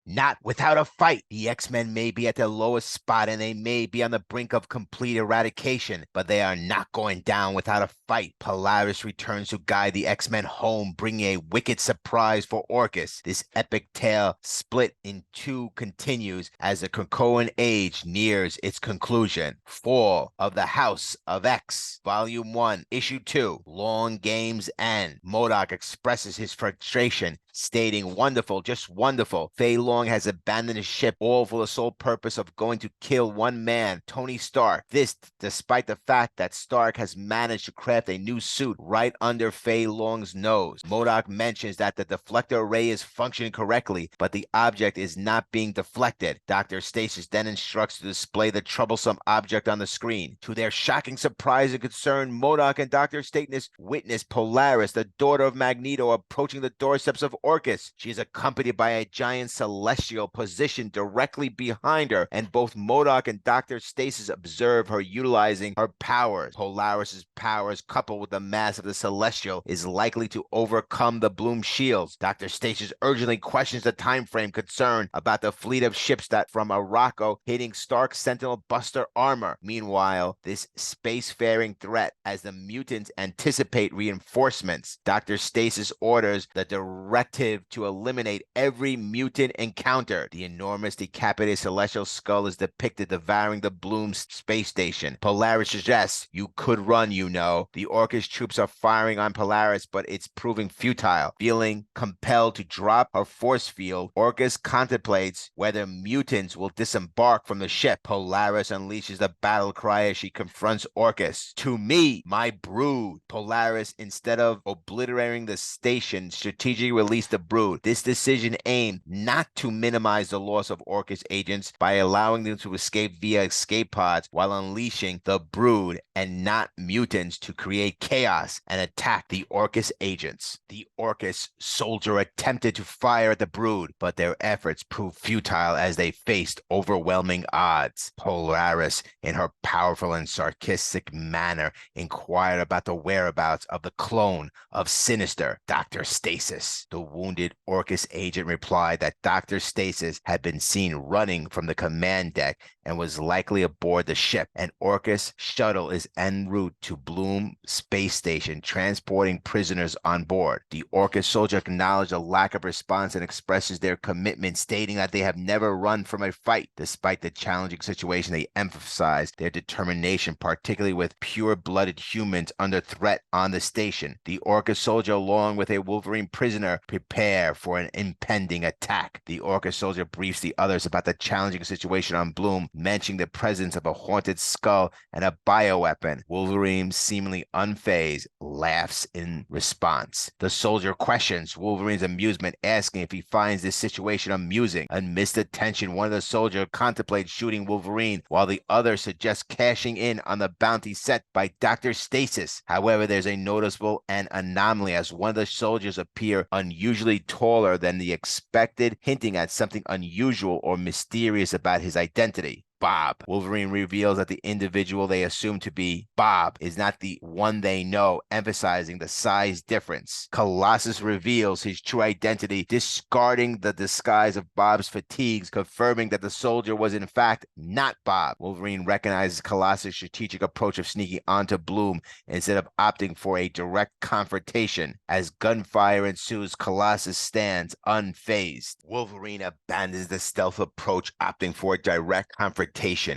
Not without a fight. The X-Men may be at their lowest spot and they may be on the brink of complete eradication, but they are not going down without a fight. Polaris returns to guide the X-Men home, bringing a wicked surprise for Orchis. This epic tale, split in two, continues as the Krakoan Age nears its conclusion. Fall of the House of X, Volume 1, Issue 2, Long Game's End. MODOK expresses his frustration, stating, "Wonderful, just wonderful. Fei Long has abandoned his ship, all for the sole purpose of going to kill one man, Tony Stark. This, despite the fact that Stark has managed to craft a new suit right under Fei Long's nose." MODOK mentions that the deflector array is functioning correctly, but the object is not being deflected. Dr. Stasis then instructs to display the troublesome object on the screen. To their shocking surprise and concern, MODOK and Dr. Stasis witness Polaris, the daughter of Magneto, approaching the doorsteps of Orchis. She is accompanied by a giant celestial positioned directly behind her, and both MODOK and Dr. Stasis observe her utilizing her powers. Polaris's powers, coupled with the mass of the celestial, is likely to overcome the Bloom shields. Dr. Stasis urgently questions the time frame concern about the fleet of ships that from Araco hitting Stark's Sentinel Buster armor. Meanwhile, this spacefaring threat, as the mutants anticipate reinforcements, Dr. Stasis orders the directive to eliminate every mutant encounter. The enormous decapitated celestial skull is depicted devouring the Bloom space station. Polaris suggests, "You could run, you know." The Orchis troops are firing on Polaris, but it's proving futile. Feeling compelled to drop her force field, Orchis contemplates whether mutants will disembark from the ship. Polaris unleashes the battle cry as she confronts Orchis. "To me, my brood." Polaris, instead of obliterating the station, strategically released the brood. This decision aimed not to minimize the loss of Orchis agents by allowing them to escape via escape pods while unleashing the brood and not mutants to create chaos and attack the Orchis agents. The Orchis soldier attempted to fire at the brood, but their efforts proved futile as they faced overwhelming odds. Polaris, in her powerful and sarcastic manner, inquired about the whereabouts of the clone of Sinister, Dr. Stasis. The wounded Orchis agent replied that Dr. Stasis had been seen running from the command deck and was likely aboard the ship. An Orchis shuttle is en route to Bloom Space Station, transporting prisoners on board. The Orchis soldier acknowledged a lack of response and expresses their commitment, stating that they have never run from a fight. Despite the challenging situation, they emphasized their determination, particularly with pure-blooded humans under threat on the station. The Orchis soldier, along with a Wolverine prisoner, prepare for an impending attack. The Orchis soldier briefs the others about the challenging situation on Bloom, mentioning the presence of a haunted skull and a bioweapon. Wolverine, seemingly unfazed, laughs in response. The soldier questions Wolverine's amusement, asking if he finds this situation amusing. Amidst the tension, one of the soldiers contemplates shooting Wolverine, while the other suggests cashing in on the bounty set by Dr. Stasis. However, there's a noticeable anomaly as one of the soldiers appear unusually taller than the expected, hinting at something unusual or mysterious about his identity. Bob. Wolverine reveals that the individual they assume to be Bob is not the one they know, emphasizing the size difference. Colossus reveals his true identity, discarding the disguise of Bob's fatigues, confirming that the soldier was in fact not Bob. Wolverine recognizes Colossus' strategic approach of sneaking onto Bloom instead of opting for a direct confrontation. As gunfire ensues, Colossus stands unfazed. Wolverine abandons the stealth approach, opting for a direct confrontation.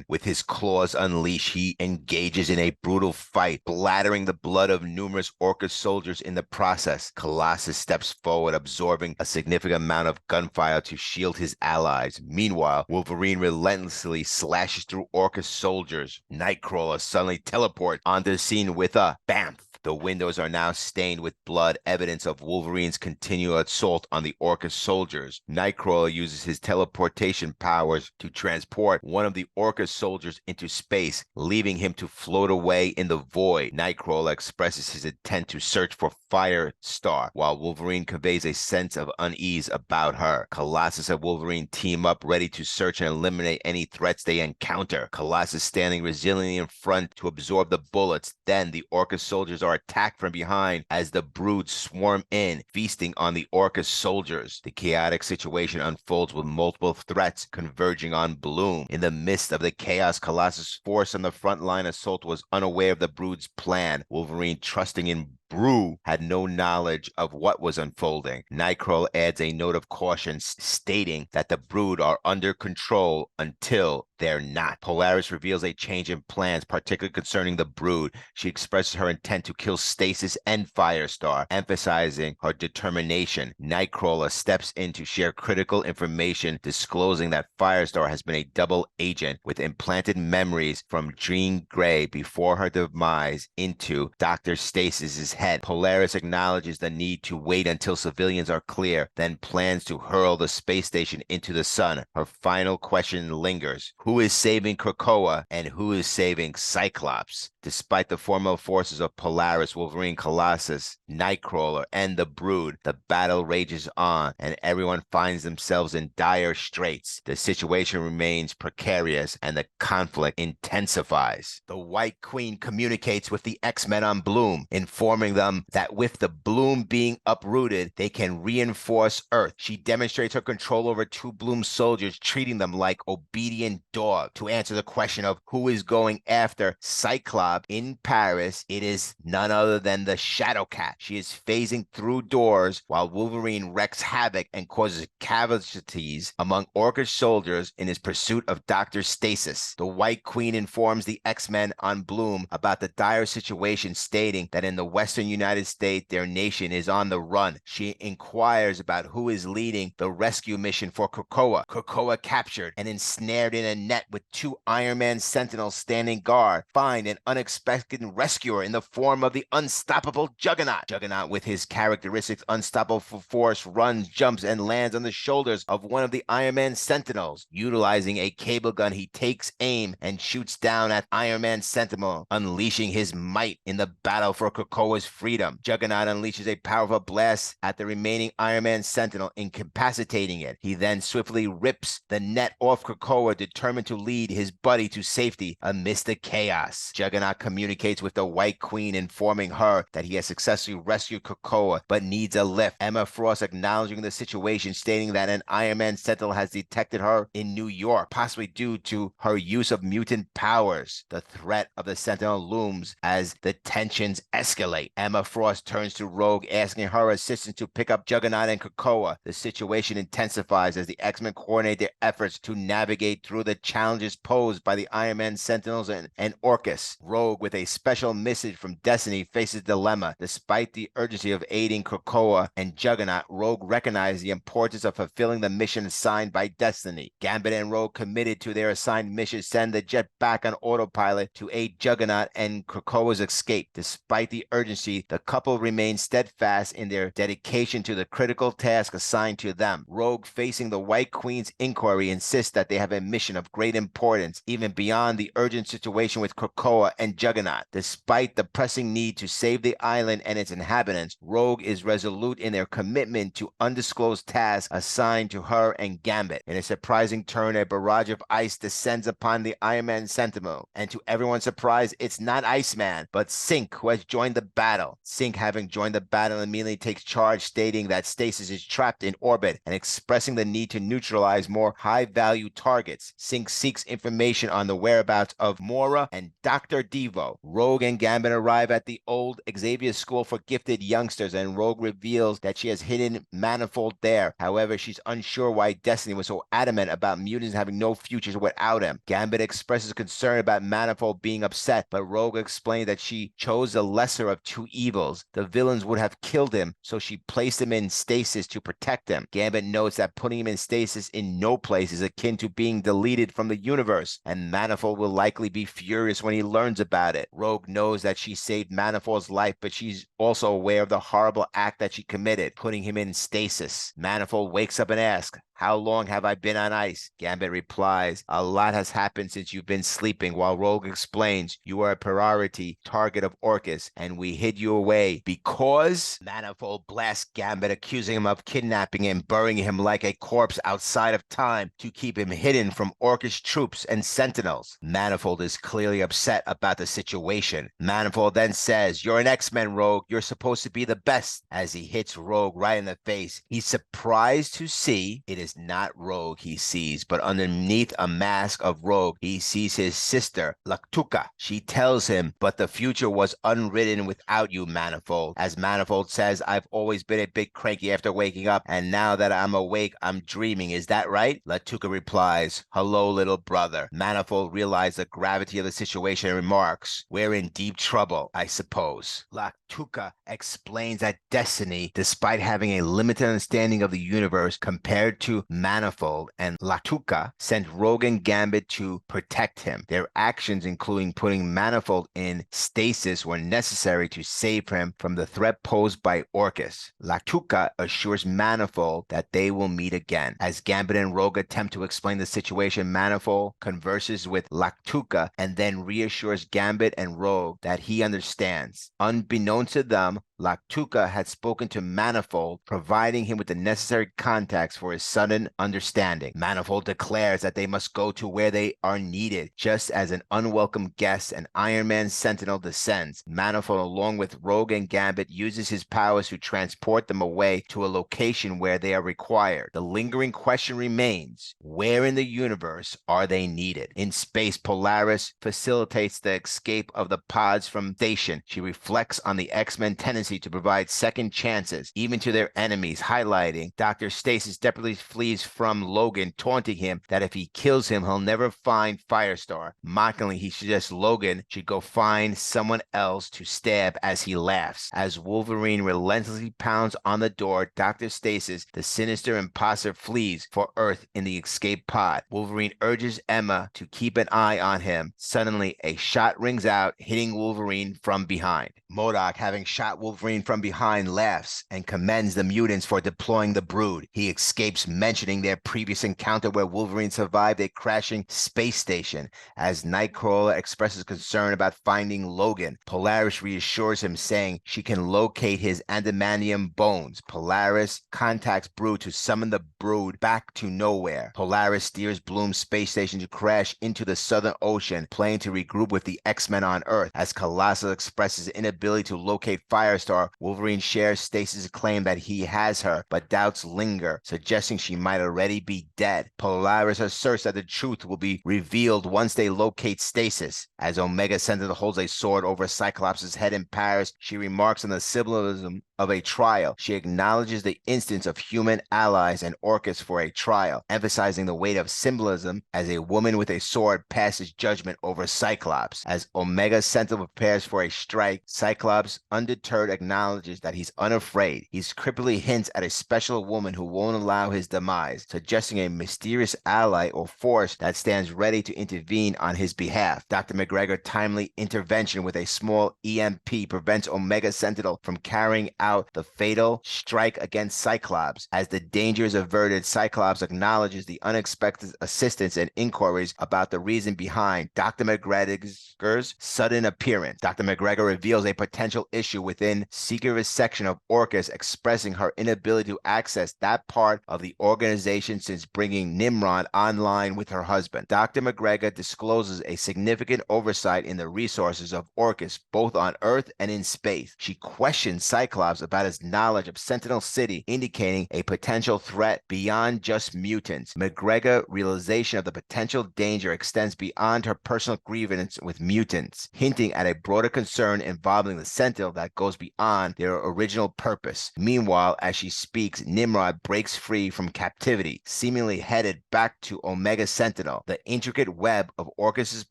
With his claws unleashed, he engages in a brutal fight, splattering the blood of numerous Orchis soldiers in the process. Colossus steps forward, absorbing a significant amount of gunfire to shield his allies. Meanwhile, Wolverine relentlessly slashes through Orchis soldiers. Nightcrawler suddenly teleports onto the scene with a BAMF. The windows are now stained with blood, evidence of Wolverine's continual assault on the Orchis soldiers. Nightcrawler uses his teleportation powers to transport one of the Orchis soldiers into space, leaving him to float away in the void. Nightcrawler expresses his intent to search for Firestar, while Wolverine conveys a sense of unease about her. Colossus and Wolverine team up, ready to search and eliminate any threats they encounter. Colossus standing resiliently in front to absorb the bullets. Then the Orchis soldiers are are attacked from behind as the Brood swarm in, feasting on the Orchis soldiers. The chaotic situation unfolds with multiple threats converging on Bloom. In the midst of the chaos, Colossus' force on the front line assault was unaware of the Brood's plan. Wolverine, trusting in Brew, had no knowledge of what was unfolding. Nightcrawler adds a note of caution, stating that the Brood are under control until they're not. Polaris reveals a change in plans, particularly concerning the Brood. She expresses her intent to kill Stasis and Firestar, emphasizing her determination. Nightcrawler steps in to share critical information, disclosing that Firestar has been a double agent with implanted memories from Jean Grey before her demise into Dr. Stasis's head. Polaris acknowledges the need to wait until civilians are clear, then plans to hurl the space station into the sun. Her final question lingers. Who is saving Krakoa and who is saving Cyclops? Despite the formidable forces of Polaris, Wolverine, Colossus, Nightcrawler, and the Brood, the battle rages on, and everyone finds themselves in dire straits. The situation remains precarious, and the conflict intensifies. The White Queen communicates with the X-Men on Bloom, informing them that with the Bloom being uprooted, they can reinforce Earth. She demonstrates her control over two Bloom soldiers, treating them like obedient dogs. To answer the question of who is going after Cyclops in Paris, it is none other than the Shadow Cat. She is phasing through doors while Wolverine wreaks havoc and causes casualties among Orchis soldiers in his pursuit of Dr. Stasis. The White Queen informs the X-Men on Bloom about the dire situation, stating that in the western United States, their nation is on the run. She inquires about who is leading the rescue mission for Krakoa. Krakoa, captured and ensnared in a net with two Iron Man Sentinels standing guard, find an unexpected rescuer in the form of the unstoppable Juggernaut. Juggernaut, with his characteristic unstoppable force, runs, jumps, and lands on the shoulders of one of the Iron Man Sentinels. Utilizing a cable gun, he takes aim and shoots down at Iron Man Sentinel, unleashing his might in the battle for Krakoa's freedom. Juggernaut unleashes a powerful blast at the remaining Iron Man Sentinel, incapacitating it. He then swiftly rips the net off Krakoa, determined to lead his buddy to safety amidst the chaos. Juggernaut communicates with the White Queen, informing her that he has successfully rescued Krakoa but needs a lift. Emma Frost acknowledging the situation, stating that an Iron Man Sentinel has detected her in New York, possibly due to her use of mutant powers. The threat of the Sentinel looms as the tensions escalate. Emma Frost turns to Rogue, asking her assistance to pick up Juggernaut and Krakoa. The situation intensifies as the X-Men coordinate their efforts to navigate through the challenges posed by the Iron Man Sentinels and Orchis. Rogue, with a special message from Destiny, faces a dilemma. Despite the urgency of aiding Krakoa and Juggernaut, Rogue recognizes the importance of fulfilling the mission assigned by Destiny. Gambit and Rogue, committed to their assigned mission, send the jet back on autopilot to aid Juggernaut and Krakoa's escape. Despite the urgency, the couple remains steadfast in their dedication to the critical task assigned to them. Rogue, facing the White Queen's inquiry, insists that they have a mission of great importance, even beyond the urgent situation with Krakoa and Juggernaut. Despite the pressing need to save the island and its inhabitants, Rogue is resolute in their commitment to undisclosed tasks assigned to her and Gambit. In a surprising turn, a barrage of ice descends upon the Iron Man Sentinel, and to everyone's surprise, it's not Iceman, but Synch, who has joined the battle. Synch, having joined the battle, immediately takes charge, stating that Stasis is trapped in orbit and expressing the need to neutralize more high-value targets. Synch seeks information on the whereabouts of Mora and Dr. Devo. Rogue and Gambit arrive at the old Xavier School for Gifted Youngsters, and Rogue reveals that she has hidden Manifold there. However, she's unsure why Destiny was so adamant about mutants having no futures without him. Gambit expresses concern about Manifold being upset, but Rogue explains that she chose the lesser of two evils. The villains would have killed him, so she placed him in stasis to protect him. Gambit notes that putting him in stasis in no place is akin to being deleted from the universe, and Manifold will likely be furious when he learns about it. Rogue knows that she saved Manifold's life, but she's also aware of the horrible act that she committed, putting him in stasis. Manifold wakes up and asks, How long have I been on ice? Gambit replies, a lot has happened since you've been sleeping, while Rogue explains, you are a priority target of Orchis, and we hid you away because Manifold blasts Gambit, accusing him of kidnapping and burying him like a corpse outside of time to keep him hidden from Orchis troops and sentinels. Manifold is clearly upset about the situation. Manifold then says, you're an X-Men, Rogue. You're supposed to be the best. As he hits Rogue right in the face, he's surprised to see it is not Rogue he sees, but underneath a mask of Rogue, he sees his sister, Lactuca. She tells him, but the future was unwritten without you, Manifold. As Manifold says, I've always been a bit cranky after waking up, and now that I'm awake, I'm dreaming. Is that right? Lactuca replies, hello, little brother. Manifold realizes the gravity of the situation and remarks, we're in deep trouble, I suppose. Lactuca explains that Destiny, despite having a limited understanding of the universe compared to Manifold, and Lactuca sent Rogue and Gambit to protect him. Their actions, including putting Manifold in stasis, were necessary to save him from the threat posed by Orchis. Lactuca assures Manifold that they will meet again. As Gambit and Rogue attempt to explain the situation, Manifold converses with Lactuca and then reassures Gambit and Rogue that he understands. Unbeknownst to them, Lactuca had spoken to Manifold, providing him with the necessary context for his sudden understanding. Manifold declares that they must go to where they are needed. Just as an unwelcome guest, an Iron Man Sentinel descends. Manifold, along with Rogue and Gambit, uses his powers to transport them away to a location where they are required. The lingering question remains, where in the universe are they needed? In space, Polaris facilitates the escape of the pods from station. She reflects on the X-Men tendency to provide second chances, even to their enemies, highlighting Dr. Stasis desperately flees from Logan, taunting him that if he kills him, he'll never find Firestar. Mockingly, he suggests Logan should go find someone else to stab as he laughs. As Wolverine relentlessly pounds on the door, Dr. Stasis, the sinister imposter, flees for Earth in the escape pod. Wolverine urges Emma to keep an eye on him. Suddenly, a shot rings out, hitting Wolverine from behind. MODOK, having shot Wolverine from behind, laughs and commends the mutants for deploying the Brood. He escapes, mentioning their previous encounter where Wolverine survived a crashing space station. As Nightcrawler expresses concern about finding Logan, Polaris reassures him, saying she can locate his adamantium bones. Polaris contacts Brood to summon the Brood back to nowhere. Polaris steers Bloom's space station to crash into the Southern Ocean, planning to regroup with the X-Men on Earth. As Colossus expresses inability to locate Firestar, Wolverine shares Stasis' claim that he has her, but doubts linger, suggesting she might already be dead. Polaris asserts that the truth will be revealed once they locate Stasis. As Omega Sentinel holds a sword over Cyclops' head in Paris, she remarks on the symbolism of a trial. She acknowledges the instance of human allies and Orchis for a trial, emphasizing the weight of symbolism as a woman with a sword passes judgment over Cyclops. As Omega Sentinel prepares for a strike, Cyclops, undeterred, acknowledges that he's unafraid. He cryptically hints at a special woman who won't allow his demise, suggesting a mysterious ally or force that stands ready to intervene on his behalf. Dr. McGregor's timely intervention with a small EMP prevents Omega Sentinel from carrying out the fatal strike against Cyclops. As the danger is averted, Cyclops acknowledges the unexpected assistance and inquiries about the reason behind Dr. McGregor's sudden appearance. Dr. McGregor reveals a potential issue within secret section of Orchis, expressing her inability to access that part of the organization since bringing Nimrod online with her husband. Dr. McGregor discloses a significant oversight in the resources of Orchis, both on Earth and in space. She questions Cyclops about his knowledge of Sentinel City, indicating a potential threat beyond just mutants. McGregor's realization of the potential danger extends beyond her personal grievance with mutants, hinting at a broader concern involving the Sentinel that goes beyond their original purpose. Meanwhile, as she speaks, Nimrod breaks free from captivity, seemingly headed back to Omega Sentinel. The intricate web of Orchis'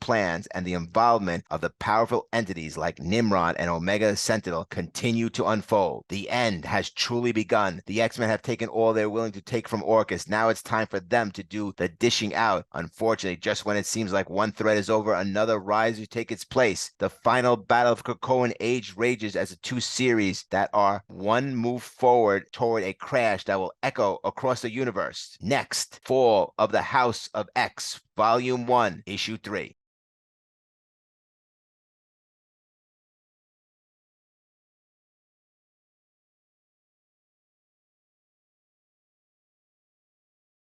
plans and the involvement of the powerful entities like Nimrod and Omega Sentinel continue to unfold. The end has truly begun. The X-Men have taken all they're willing to take from Orchis. Now it's time for them to do the dishing out. Unfortunately, just when it seems like one threat is over, another rises to take its place. The final battle of Krakoan Age rages as the two series that are one move forward toward a crash that will echo across the universe. Next, Fall of the House of X, Volume 1, Issue 3.